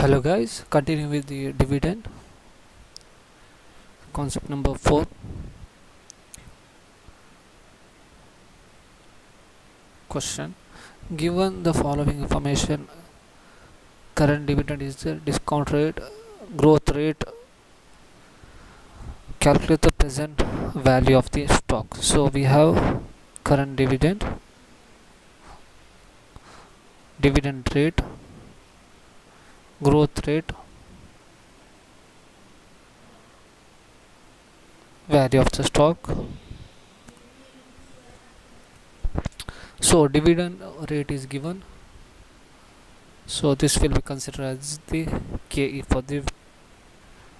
Hello guys, continue with the dividend concept number 4. Question: given the following information, current dividend is the discount rate, growth rate, calculate the present value of the stock. So we have current dividend, dividend rate, growth rate, value of the stock. So dividend rate is given, so this will be considered as the KE for the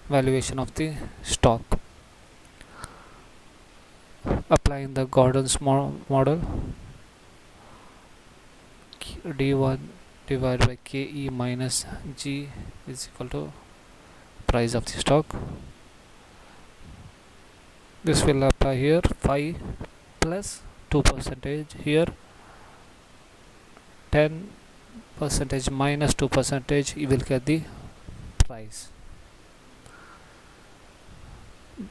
valuation of the stock. Applying the Gordon's model, D1 divided by KE minus G is equal to price of the stock. This will apply here 5 plus 2% here, 10% minus 2%, you will get the price.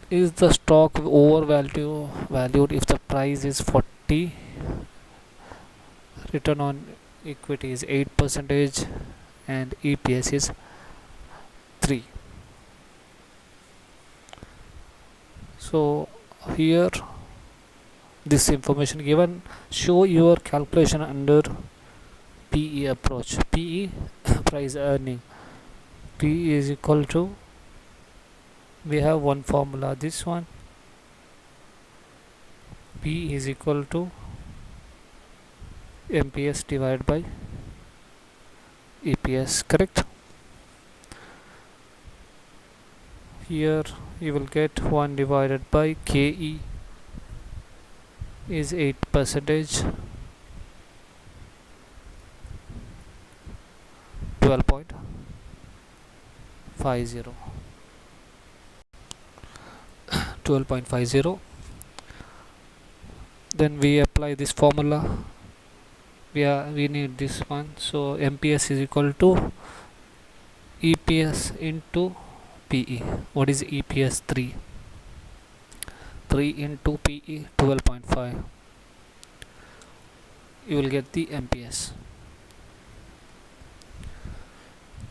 Is the stock valued if the price is 40? Return on equity is 8% and EPS is 3. So here this information given, show your calculation under PE approach. PE price earning, PE is equal to, we have one formula, this one, P is equal to MPS divided by EPS, correct? Here you will get 1 divided by KE is 8%, 12.50, 12.50. Then we apply this formula, we need this one, so MPS is equal to EPS into PE. What is EPS? 3 into PE, 12.5. You will get the MPS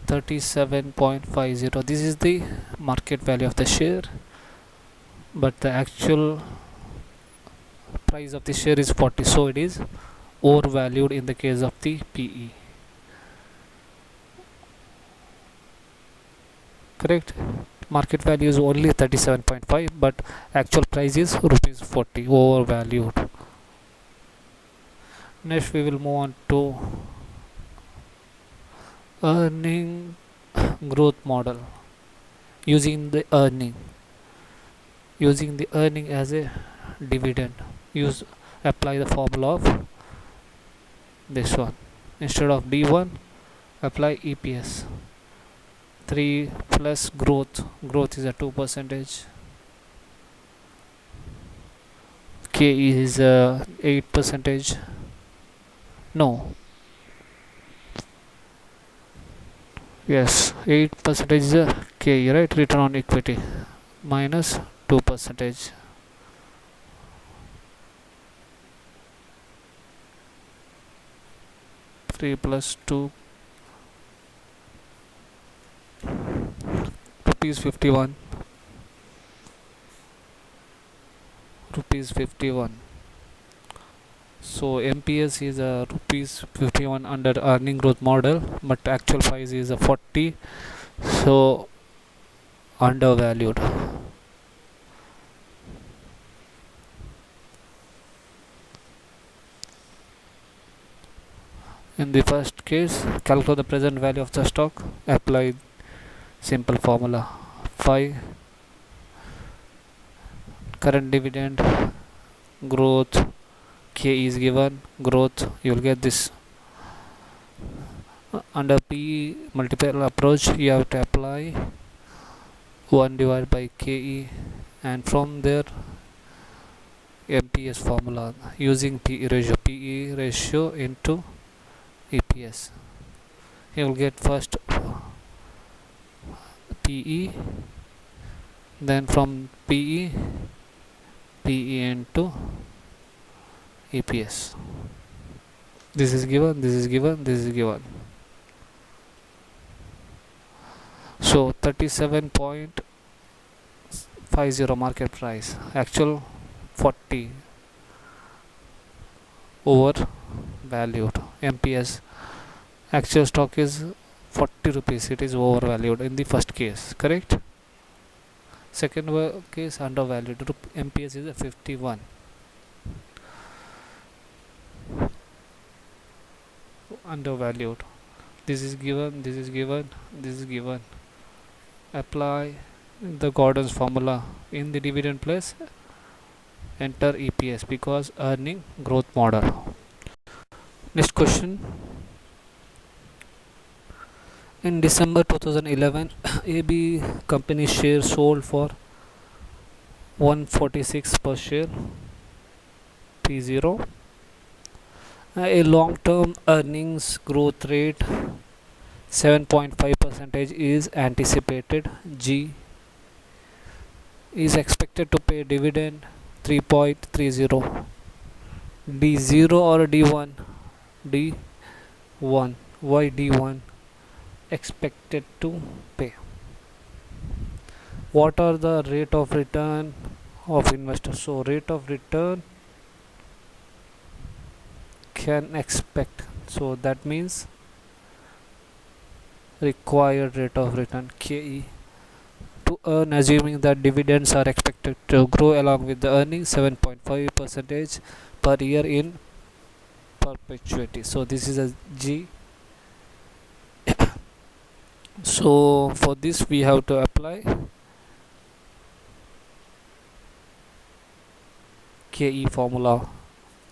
37.50. This is the market value of the share, but the actual price of the share is 40, so it is overvalued in the case of the PE, correct? Market value is only 37.5, but actual price is rupees 40, overvalued. Next we will move on to earning growth model, using the earning as a dividend. Apply the formula of this one. Instead of D1, apply EPS. 3 plus growth is a 2%, K is 8%, no, yes, 8% is a K, right? Return on equity minus 2%, three plus 2, rupees 51, rupees 51. So MPS is a rupees 51 under earning growth model, but actual price is a 40, so undervalued. In the first case, calculate the present value of the stock. Apply simple formula. 5 current dividend, growth, K is given, growth, you will get this. Under P multiple approach, you have to apply 1 divided by KE, and from there MPS formula using PE ratio into EPS. You will get first PE, then from PE into EPS. This is given, this is given, this is given. So 37.50 market price, actual 40 over valued. MPS, actual stock is 40 rupees, it is overvalued in the first case, correct? Second case, undervalued. MPS is a 51. Undervalued. This is given, this is given, this is given. Apply the Gordon's formula in the dividend place, enter EPS because earning growth model. Next question. In December 2011, AB company shares sold for 146 per share, P0. A long-term earnings growth rate 7.5% is anticipated. G is expected to pay dividend 3.30. D0 or D1? D1. Why D1? Expected to pay. What are the rate of return of investors? So rate of return can expect, so that means required rate of return, KE, to earn, assuming that dividends are expected to grow along with the earnings 7.5% per year in perpetuity. So this is a G. So for this we have to apply KE formula.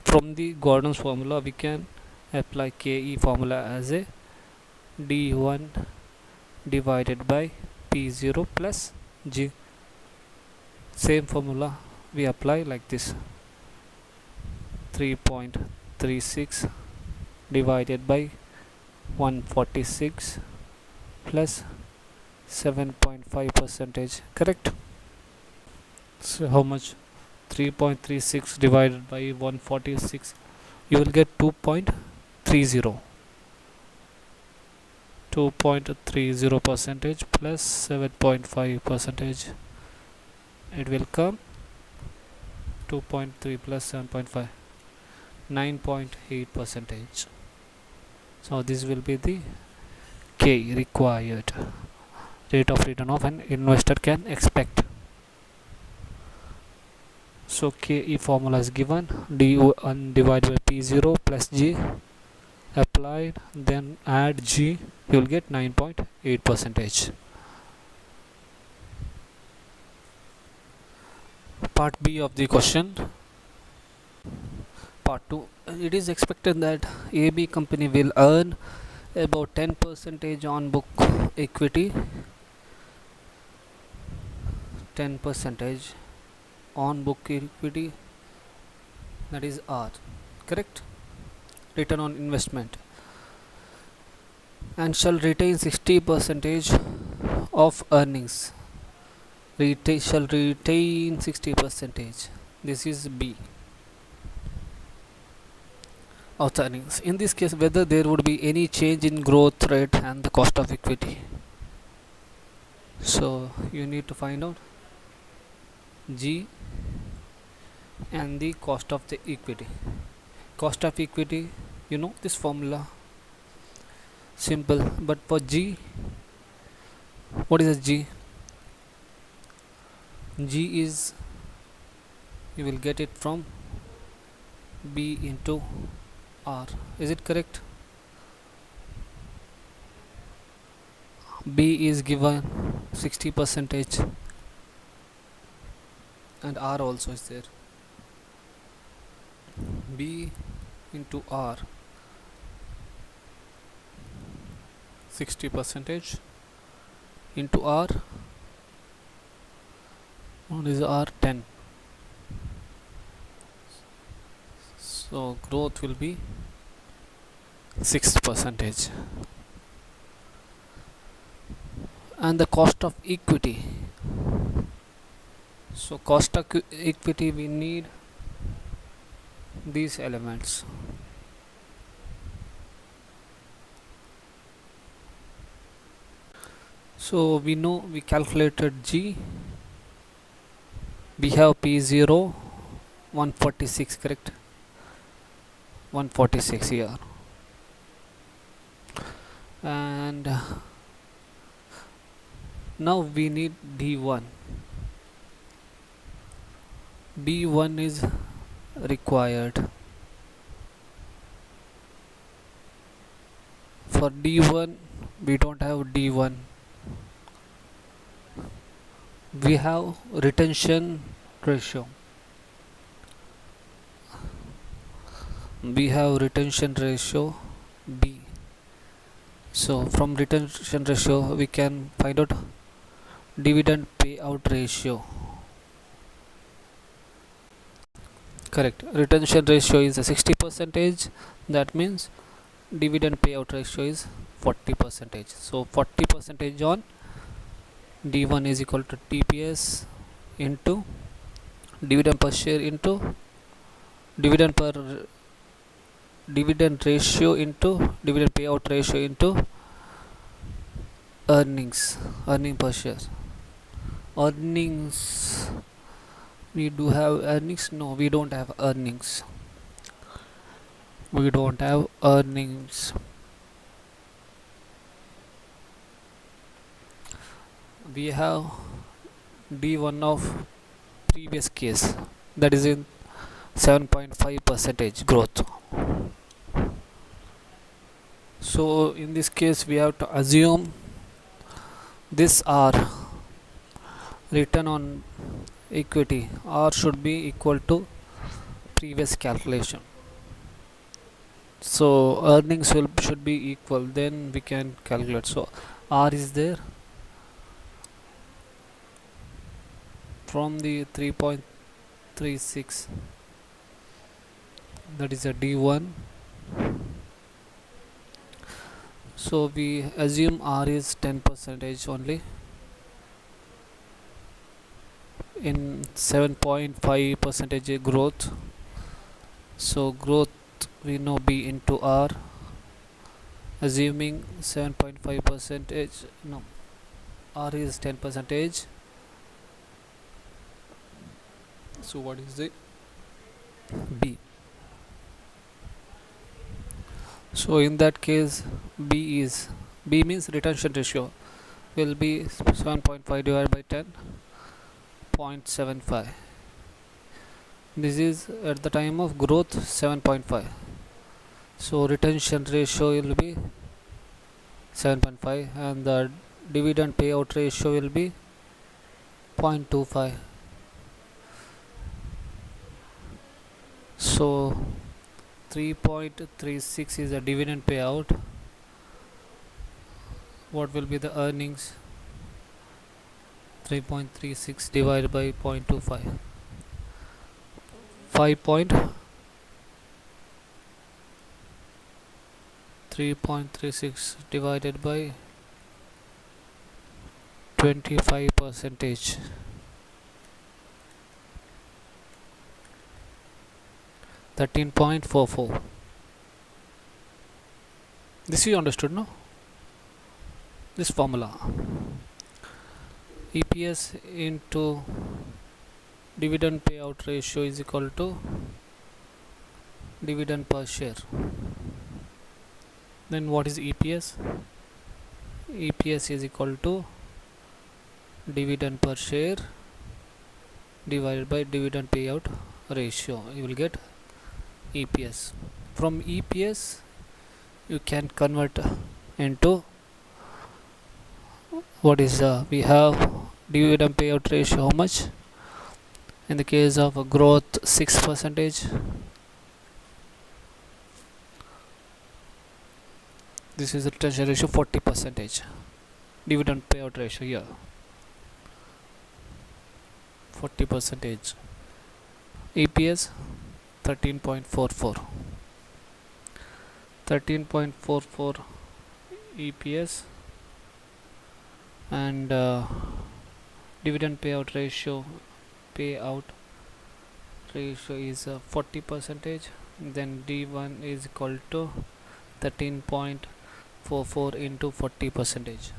From the Gordon's formula we can apply KE formula as a D1 divided by P0 plus G. Same formula we apply like this: 3.36 divided by 146 plus 7.5%, correct? So how much? 3.36 divided by 146, you will get 2.30. 2.30% plus 7.5%, it will come 2.3 plus 7.5, 9.8%. So this will be the K, required rate of return of an investor can expect. So KE formula is given, D1 divided by P0 plus G, applied, then add G, you will get 9.8%. Part B of the question. Part 2. It is expected that AB company will earn about 10% on book equity, 10% on book equity, that is R, correct? Return on investment, and shall retain 60% of earnings. Shall retain 60%. This is B of the earnings. In this case, whether there would be any change in growth rate and the cost of equity. So you need to find out G and the cost of the equity. Cost of equity, you know this formula, simple. But for G, what is a G? G is, you will get it from B into R. Is it correct? B is given 60% and R also is there. B into R, 60% into R, what is R? 10. So growth will be 6%. and the cost of equity. So cost of equity, we need these elements. So we know we calculated G. We have P0 146, correct? 146 here. And now we need D1. D1 is required. For D1 we don't have D1. We have retention ratio. We have retention ratio B. So from retention ratio we can find out dividend payout ratio. Correct. Retention ratio is a 60%. That means dividend payout ratio is 40%. So 40% on D1 is equal to DPS into dividend per share into dividend ratio into dividend payout ratio into earning per share. Earnings, we do have earnings? No, we don't have earnings. We don't have earnings. We have D1 of previous case, that is in 7.5% growth. So in this case we have to assume this R, return on equity, R should be equal to previous calculation. So earnings should be equal, then we can calculate. So R is there from the 3.36, that is a D1. So we assume R is 10% only in 7.5% growth. So growth we know B into R, assuming 7.5%. No, R is 10%. So what is the B? So in that case B means retention ratio will be 7.5 divided by 10, 0.75. This is at the time of growth 7.5. So retention ratio will be 7.5 and the dividend payout ratio will be 0.25. So 3.36 is the dividend payout. What will be the earnings? 3.36 divided by 0.25, 3.36 divided by 25%, 13.44. This you understood, no? This formula, EPS into dividend payout ratio is equal to dividend per share. Then what is EPS? EPS is equal to dividend per share divided by dividend payout ratio. You will get EPS. From EPS you can convert into what is we have dividend payout ratio how much? In the case of a growth 6%. This is the retention ratio 40%. Dividend payout ratio here 40%. EPS 13.44. 13.44 EPS and dividend payout ratio is 40 percentage. Then D1 is equal to 13.44 into 40 percentage,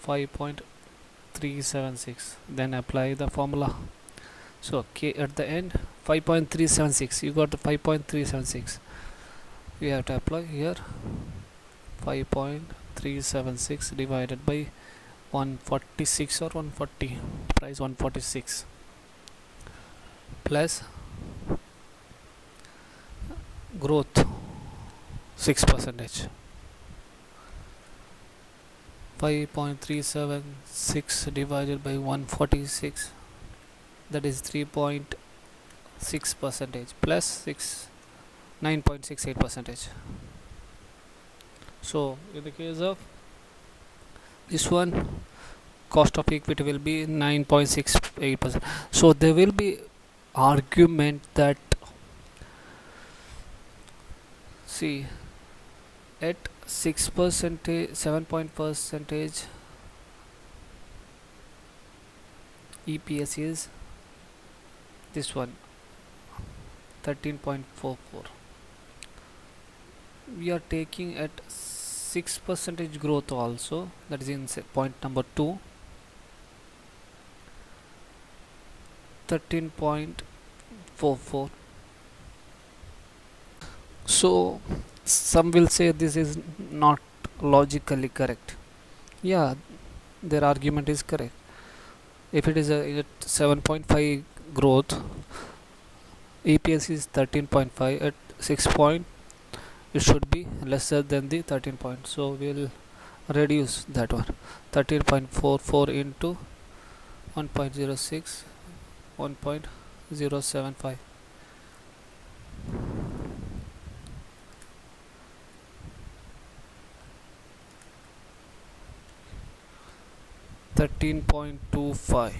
5.376. Then apply the formula. So K at the end 5.376. You got 5.376. We have to apply here 5.376 divided by 146 or 140. Price 146 plus growth 6 percentage. 5.376 divided by 146, that is 3.6 percentage plus 6 9.68 percentage. So in the case of this one, cost of equity will be 9.68%. So there will be argument that, see, at 6 percentage 7 point percentage EPS is this one 13.44. We are taking at 6 percentage growth also, that is in point number 2, 13.44. So some will say this is not logically correct. Yeah, their argument is correct. If it is a 7.5 growth, EPS is 13.5, at 6 point it should be lesser than the 13 point. So we'll reduce that one. 13.44 into 1.06, 1.075. 13.25.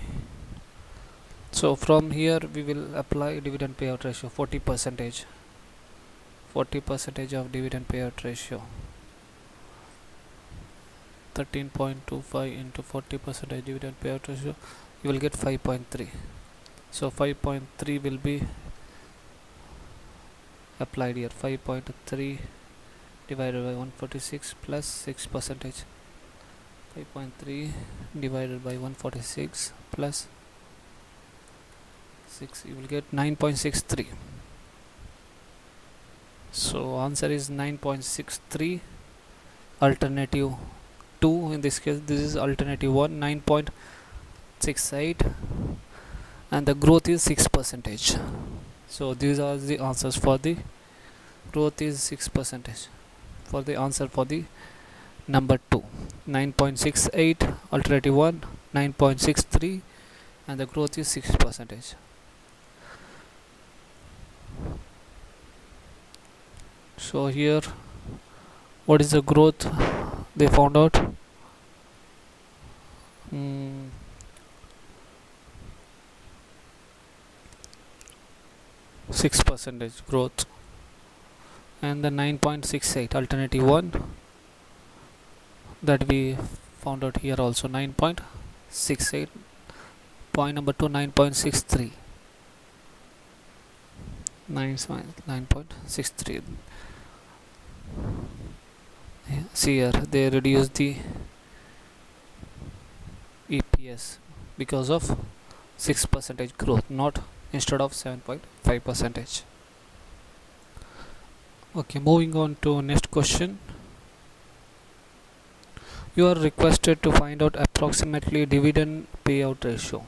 So from here we will apply dividend payout ratio 40 percentage. 40 percentage of dividend payout ratio. 13.25 into 40 percentage dividend payout ratio, you will get 5.3. So 5.3 will be applied here. 5.3 divided by 146 plus 6 percentage. 5.3 divided by 146 plus 6, you will get 9.63. So answer is 9.63. Alternative 2, in this case this is alternative 1, 9.68, and the growth is 6 percentage. So these are the answers for the growth is 6 percentage for the answer for the number 2. 9.68 alternative 1, 9.63, and the growth is 6 percentage. So here what is the growth they found out? 6 percentage growth, and the 9.68 alternative 1 that we found out here also 9.68. Point number 2, 9.63. 9.63. See here they reduce the EPS because of 6 percentage growth, not instead of 7.5 percentage. Okay, moving on to next question. You are requested to find out approximately dividend payout ratio.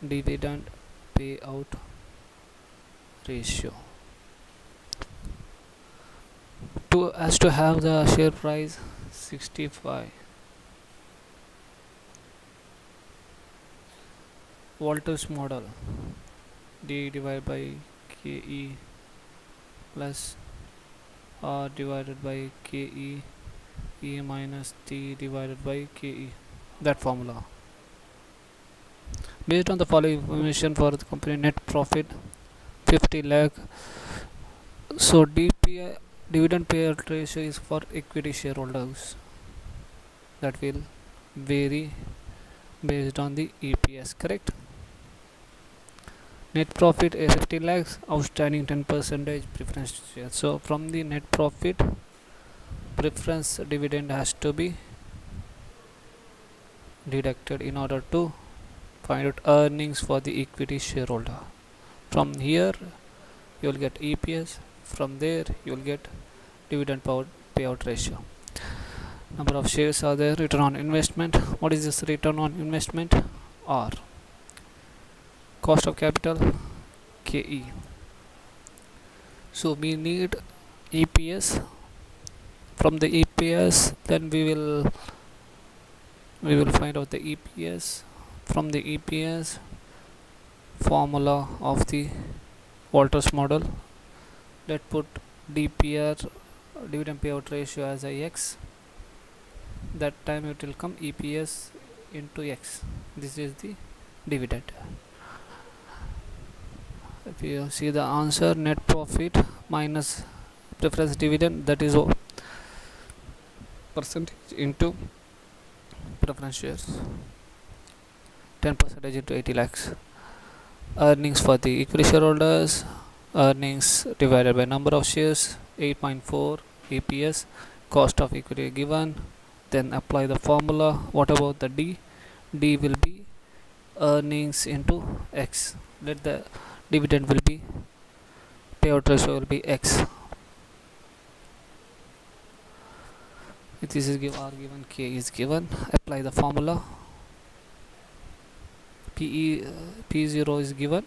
Dividend payout ratio to have the share price 65. Walter's model, D divided by KE plus R divided by KE, E minus T divided by KE, that formula. Based on the following information for the company net profit 50 lakh. So Dividend payout ratio is for equity shareholders, that will vary based on the EPS, correct? Net profit is 50 lakhs, outstanding 10% preference share. So from the net profit, preference dividend has to be deducted in order to find out earnings for the equity shareholder. From here you will get EPS, from there you will get dividend payout ratio. Number of shares are there. Return on investment. What is this return on investment? R. Cost of capital, KE. So we need EPS. From the EPS, then we will find out the EPS. From the EPS, formula of the Walters model. Let's put DPR, dividend payout ratio, as a X. That time it will come EPS into X. This is the dividend. If you see the answer, net profit minus preference dividend, that is percentage into preference shares, 10% into 80 lakhs. Earnings for the equity shareholders, earnings divided by number of shares, 8.4 EPS, cost of equity given. Then apply the formula. What about the D? D will be earnings into X. Let the dividend will be, payout ratio will be X. If this is given, K is given. Apply the formula. P0 is given.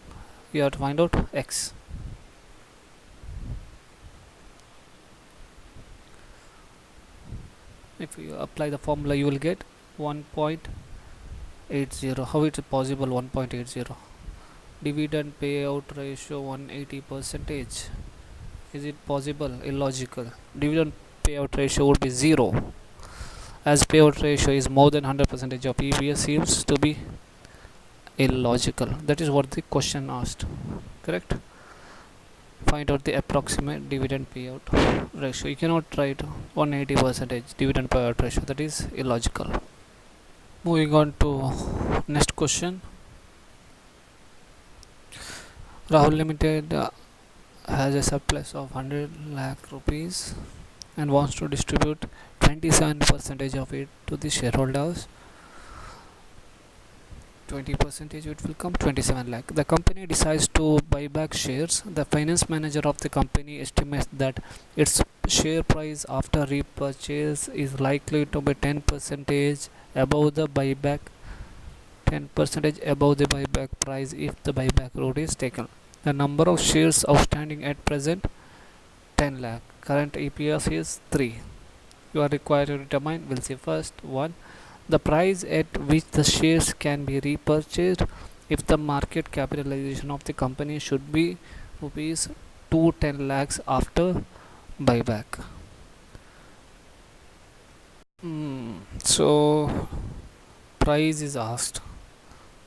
You have to find out X. If you apply the formula, you will get 1.80. How it is possible 1.80? Dividend payout ratio 180%. Is it possible? Illogical. Dividend payout ratio would be 0. As payout ratio is more than 100% of EPS, seems to be illogical. That is what the question asked. Correct? Find out the approximate dividend payout ratio. You cannot write 180% dividend payout ratio. That is illogical. Moving on to next question. Rahul Limited has a surplus of 100 lakh rupees and wants to distribute 27% of it to the shareholders. 20% it will come 27 lakh. The company decides to buy back shares. The finance manager of the company estimates that its share price after repurchase is likely to be 10% above the buyback 10% above the buyback price if the buyback route is taken. The number of shares outstanding at present 10 lakh. Current EPS is 3. You are required to determine. We'll see first one, the price at which the shares can be repurchased if the market capitalization of the company should be rupees 210 lakhs after buyback. So price is asked,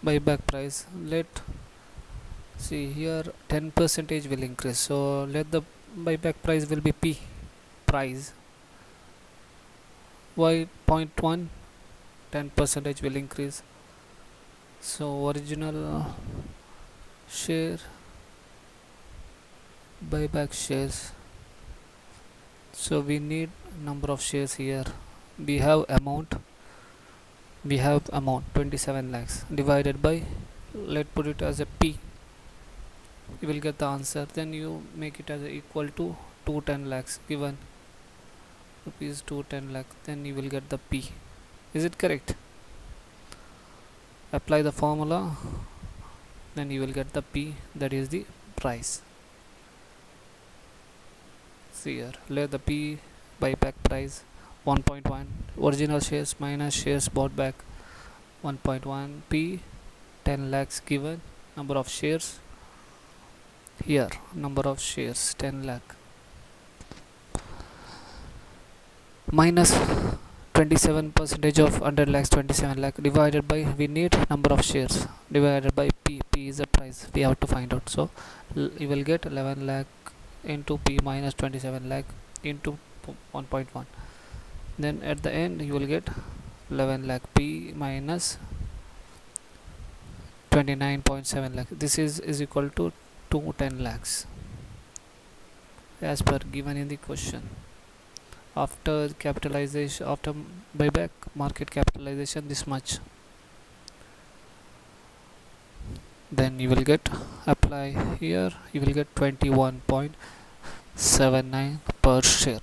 buyback price. Let see here 10% will increase, so let the buyback price will be P price. Why 0.1? 10% will increase. So original share, buyback shares. So we need number of shares here. We have amount 27 lakhs divided by, let's put it as a P. You will get the answer. Then you make it as equal to 210 lakhs given, rupees 210 lakh. Then you will get the P. Is it correct? Apply the formula, then you will get the P, that is the price. See here, let the P, buyback price 1.1, original shares minus shares bought back 1.1, P 10 lakhs given, number of shares here, number of shares 10 lakh minus 27% of 100 lakhs 27 lakh divided by, we need number of shares, divided by P. P is the price we have to find out. So you will get 11 lakh into P minus 27 lakh into 1.1. Then at the end you will get 11 lakh P minus 29.7 lakh. This is equal to 210 lakhs as per given in the question. After capitalization, after buyback, market capitalization this much. Then you will get, apply here, you will get 21.79 per share.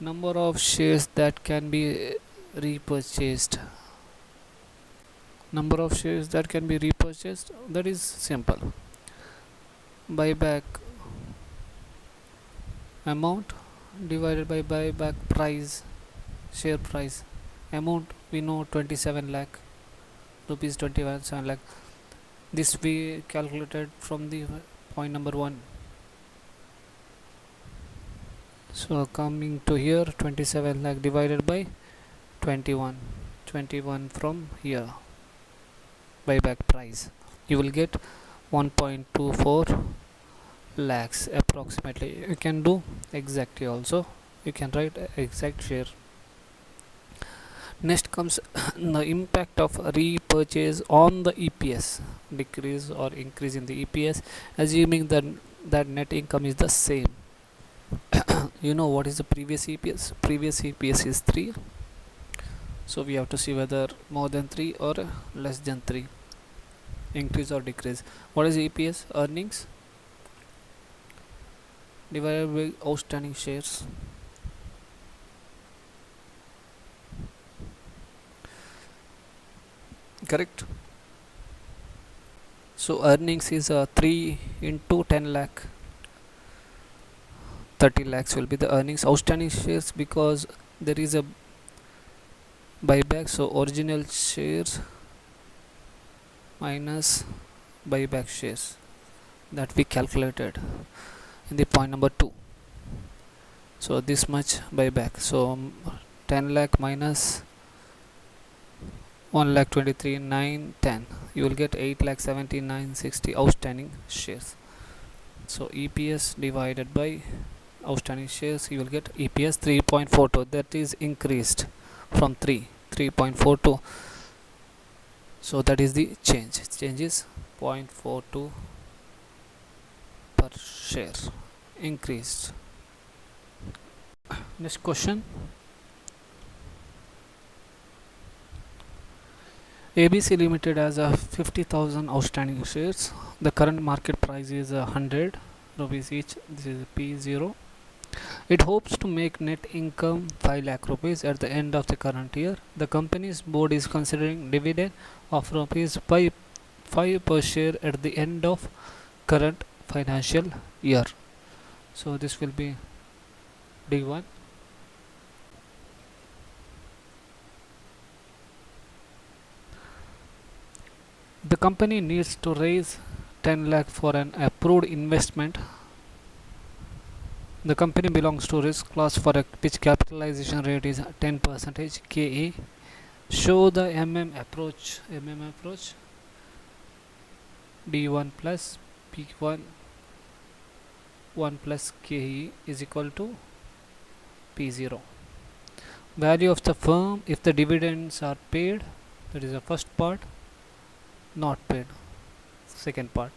Number of shares that can be repurchased. Number of shares that can be repurchased, that is simple. Buyback amount divided by buyback price, share price. Amount we know 27 lakh rupees, 27 lakh. This we calculated from the point number 1. So coming to here, 27 lakh divided by 21 from here, buyback price, you will get 1.24 lakhs approximately. You can do exactly also, you can write exact share. Next comes the impact of repurchase on the EPS, decrease or increase in the EPS, assuming that net income is the same. You know what is the previous EPS? Previous EPS is 3. So we have to see whether more than 3 or less than 3. Increase or decrease. What is EPS? Earnings divided by outstanding shares. Correct. So earnings is 3 into 10 lakh. 30 lakhs will be the earnings. Outstanding shares, because there is a buyback, so original shares minus buyback shares, that we calculated in the point number 2. So this much buyback, so 10 lakh minus 1 lakh 23 9 10, you will get 8 lakh 79 60 outstanding shares. So EPS divided by outstanding shares, you will get EPS 3.42. that is increased from 3.42. so that is the change is 0.42 per share increased. Next question. ABC Limited has a 50,000 outstanding shares. The current market price is 100 rupees each. This is P0. It hopes to make net income 5 lakh rupees at the end of the current year. The company's board is considering dividend of rupees 5 per share at the end of current financial year. So this will be D1. The company needs to raise 10 lakh for an approved investment. The company belongs to risk class for which capitalization rate is 10% KA. Show the approach. D1 plus P1 1 plus KE is equal to P0. Value of the firm if the dividends are paid, that is the first part. Not paid, second part.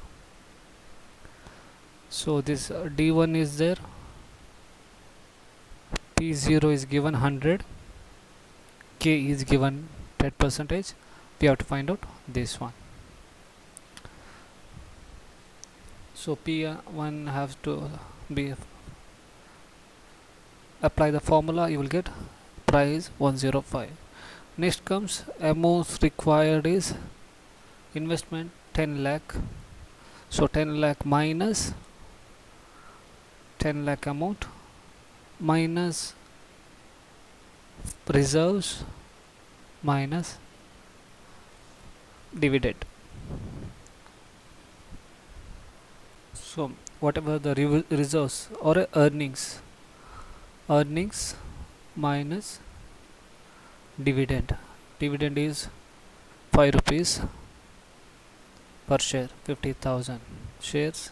So this D1 is there, P0 is given 100, K is given 10%. We have to find out this one. So P1 has to be, apply the formula, you will get price 105. Next comes amounts required is investment 10 lakh. So 10 lakh minus 10 lakh amount minus reserves minus dividend. So whatever the reserves or earnings minus dividend is 5 rupees per share, 50,000 shares.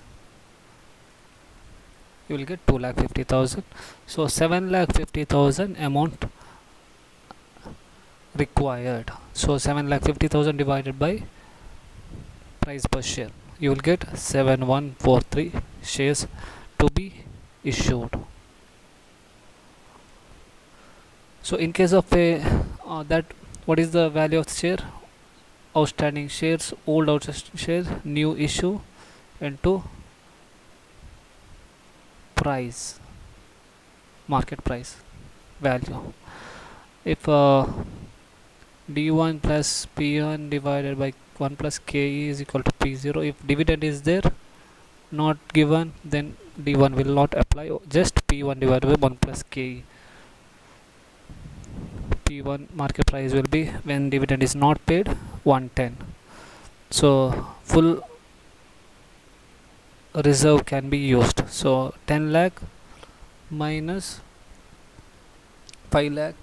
you will get 2,50,000. So 7,50,000 amount required. So 7,50,000 divided by price per share, you will get 7143 shares to be issued. So in case of a that, what is the value of the share? Outstanding shares, old outstanding shares, new issue into price, market price value. If D1 plus P1 divided by 1 plus KE is equal to P0, if dividend is there not given, then D1 will not apply, just P1 divided by 1 plus KE. P1 market price will be, when dividend is not paid, 110. So full reserve can be used. So 10 lakh minus 5 lakh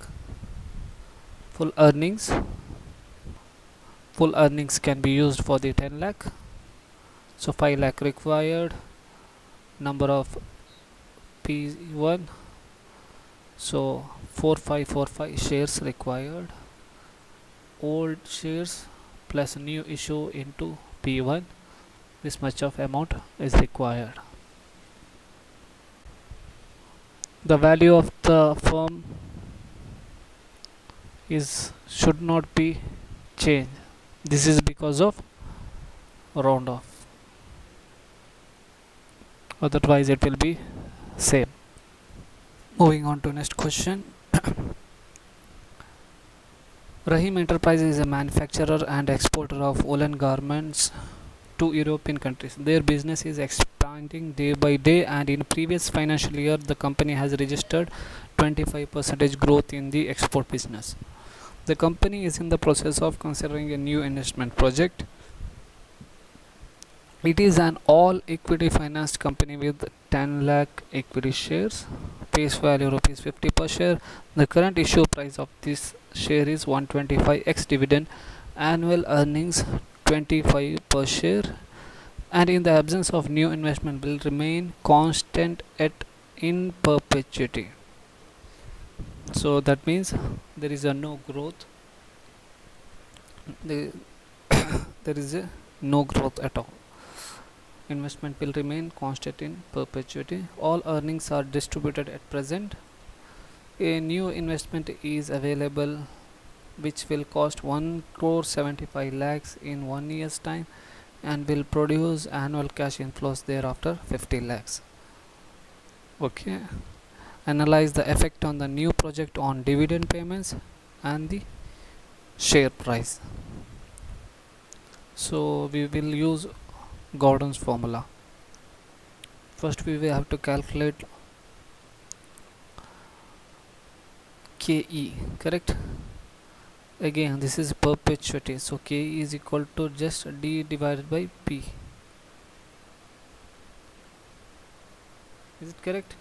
full earnings. Full earnings can be used for the 10 lakh. So 5 lakh required. Number of P1. So 4545 shares required. Old shares plus new issue into P1. This much of amount is required. The value of the firm should not be changed. This is because of round off. Otherwise it will be same. Moving on to next question. Rahim Enterprises is a manufacturer and exporter of woolen garments to European countries. Their business is expanding day by day, and in previous financial year the company has registered 25% growth in the export business. The company is in the process of considering a new investment project. It is an all equity financed company with 10 lakh equity shares, face value rupees 50 per share. The current issue price of this share is 125x dividend, annual earnings 25 per share, and in the absence of new investment will remain constant at in perpetuity. So that means there is a no growth. There is a no growth at all. Investment will remain constant in perpetuity. All earnings are distributed at present. A new investment is available which will cost 1 crore 75 lakhs in 1 year's time and will produce annual cash inflows thereafter 50 lakhs. Okay. Analyze the effect on the new project on dividend payments and the share price. So we will use Gordon's formula. First we will have to calculate KE, correct? Again this is perpetuity, so KE is equal to just D divided by P. Is it correct?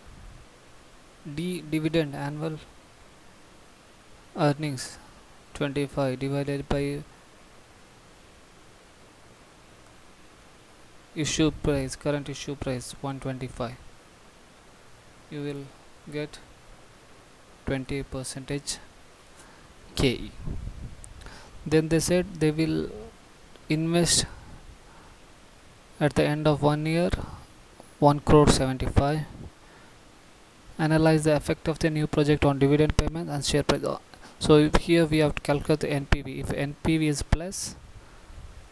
D dividend, annual earnings 25 divided by issue price, current issue price 125, you will get 20% KE. Then they said they will invest at the end of 1 year 1 crore 75. Analyze the effect of the new project on dividend payment and share price. So here we have to calculate the NPV. If NPV is plus,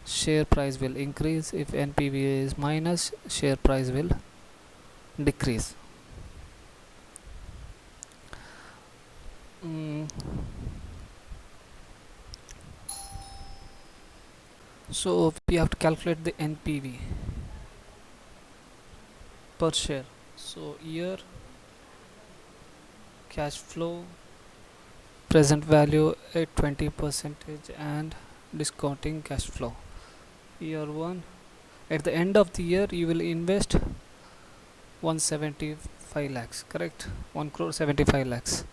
share price will increase. If NPV is minus, share price will decrease. So we have to calculate the NPV per share. So year cash flow, present value at 20% and discounting cash flow. Year 1, at the end of the year you will invest 175 lakhs, correct? 1 crore 75 lakhs.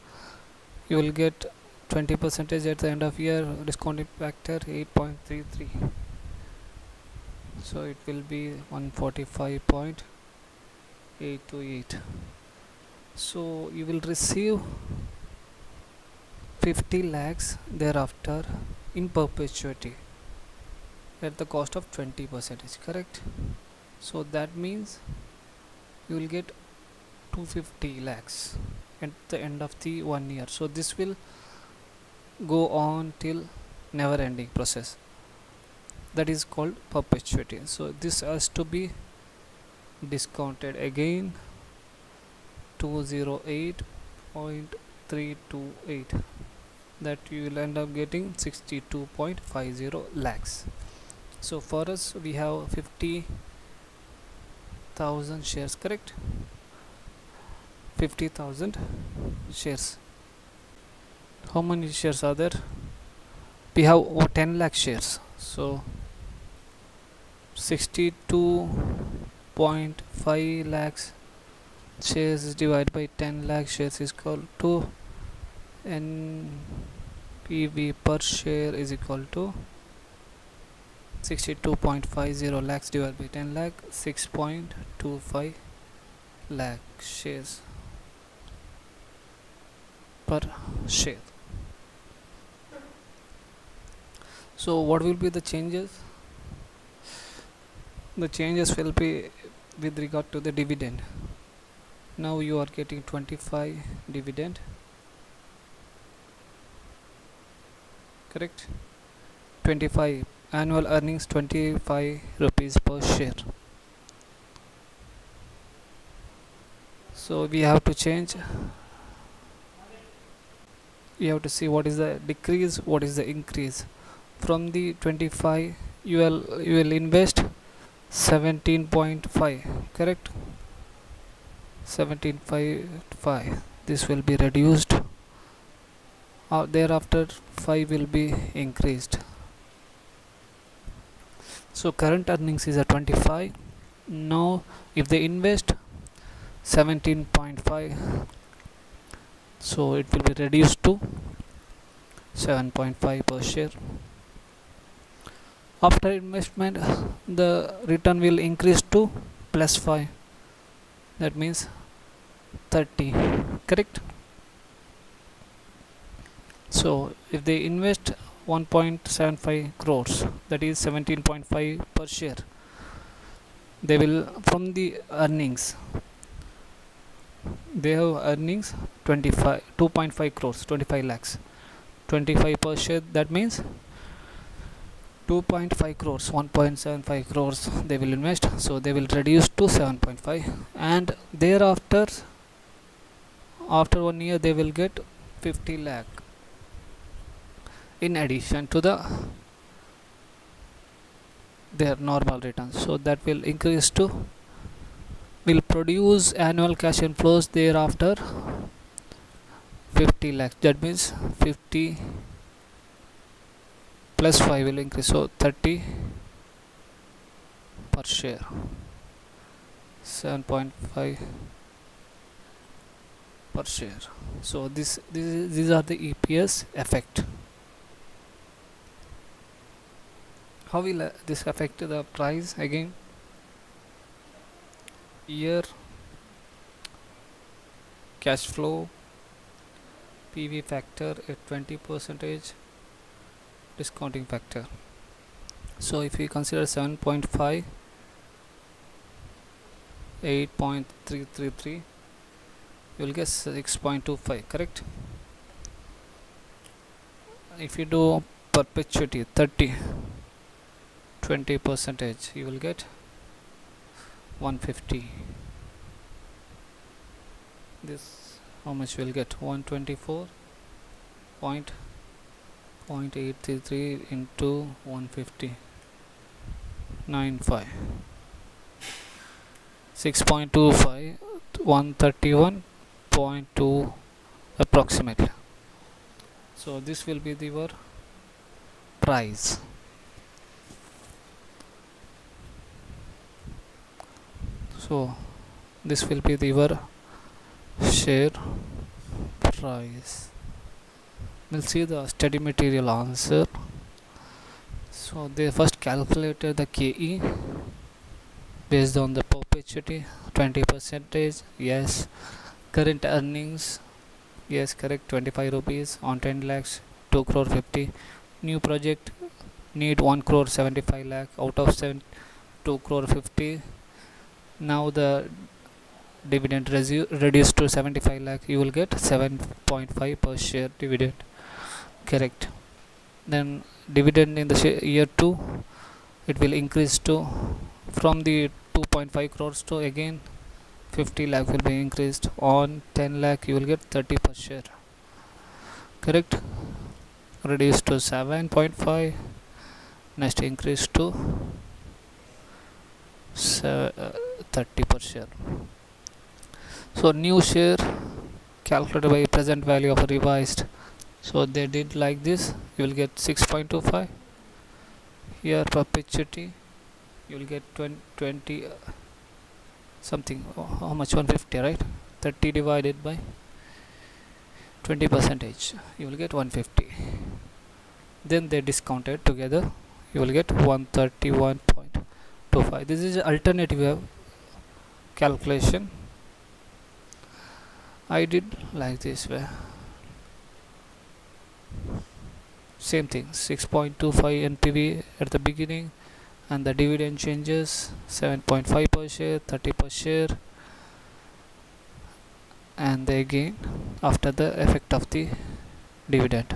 You will get 20% at the end of year, discounting factor 8.33. So it will be 145.8. 8 to 8. So you will receive 50 lakhs thereafter in perpetuity at the cost of 20%, correct? So that means you will get 250 lakhs at the end of the 1 year. So this will go on till never ending process, that is called perpetuity. So this has to be discounted again, 208.328, that you will end up getting 62.50 lakhs. So for us we have 50,000 shares, correct? 50,000 shares. How many shares are there? We have 10 lakh shares. So 62.5 lakhs shares is divided by 10 lakh shares is equal to NPV per share is equal to 62.50 lakhs divided by 10 lakh, 6.25 lakh shares per share. So what will be the changes? The changes will be with regard to the dividend. Now you are getting 25 dividend, correct? 25 annual earnings, 25 rupees per share. So we have to change, you have to see what is the decrease, what is the increase. From the 25 you will invest 17.5, correct? 17.5, this will be reduced, thereafter 5 will be increased. So current earnings is at 25. Now if they invest 17.5, so it will be reduced to 7.5 per share. After investment the return will increase to plus 5, that means 30, correct? So if they invest 1.75 crores, that is 17.5 per share, they will, from the earnings, they have earnings 2.5 crores, 25 lakhs, 25 per share, that means 2.5 crores, 1.75 crores they will invest, so they will reduce to 7.5, and thereafter after 1 year they will get 50 lakh in addition to their normal returns. So that will increase to, will produce annual cash inflows thereafter 50 lakhs, that means 50 plus 5 will increase, so 30 per share, 7.5 per share. So these are the EPS effect. How will this affect the price? Again, year, cash flow, PV factor at 20%, discounting factor. So if we consider 7.5, 8.333, you will get 6.25, correct? If you do perpetuity 30, 20%, you will get 150. This, how much will get? 124.833 into 150, 95, 6.25, 131.2 approximately. So this will be your price. So this will be your share price. We'll see the study material answer. So they first calculated the KE based on the perpetuity 20 percentage, yes. Current earnings, yes, correct, 25 rupees on 10 lakhs, 2 crore 50. New project need 1 crore 75 lakh out of 2 crore 50. Now the dividend reduced to 75 lakh, you will get 7.5 per share dividend, correct. Then dividend in the year 2, it will increase to, from the 2.5 crores to again 50 lakh will be increased. On 10 lakh you will get 30 per share, correct. Reduced to 7.5, next increase to 30 per share. So new share calculated by present value of revised. So they did like this, you will get 6.25. Here perpetuity, you will get 20 something, how much, 150, right? 30 divided by 20 percentage, you will get 150. Then they discounted together, you will get 131.25. This is alternative calculation. I did like this way, same thing, 6.25 NPV at the beginning, and the dividend changes 7.5 per share, 30 per share, and again after the effect of the dividend.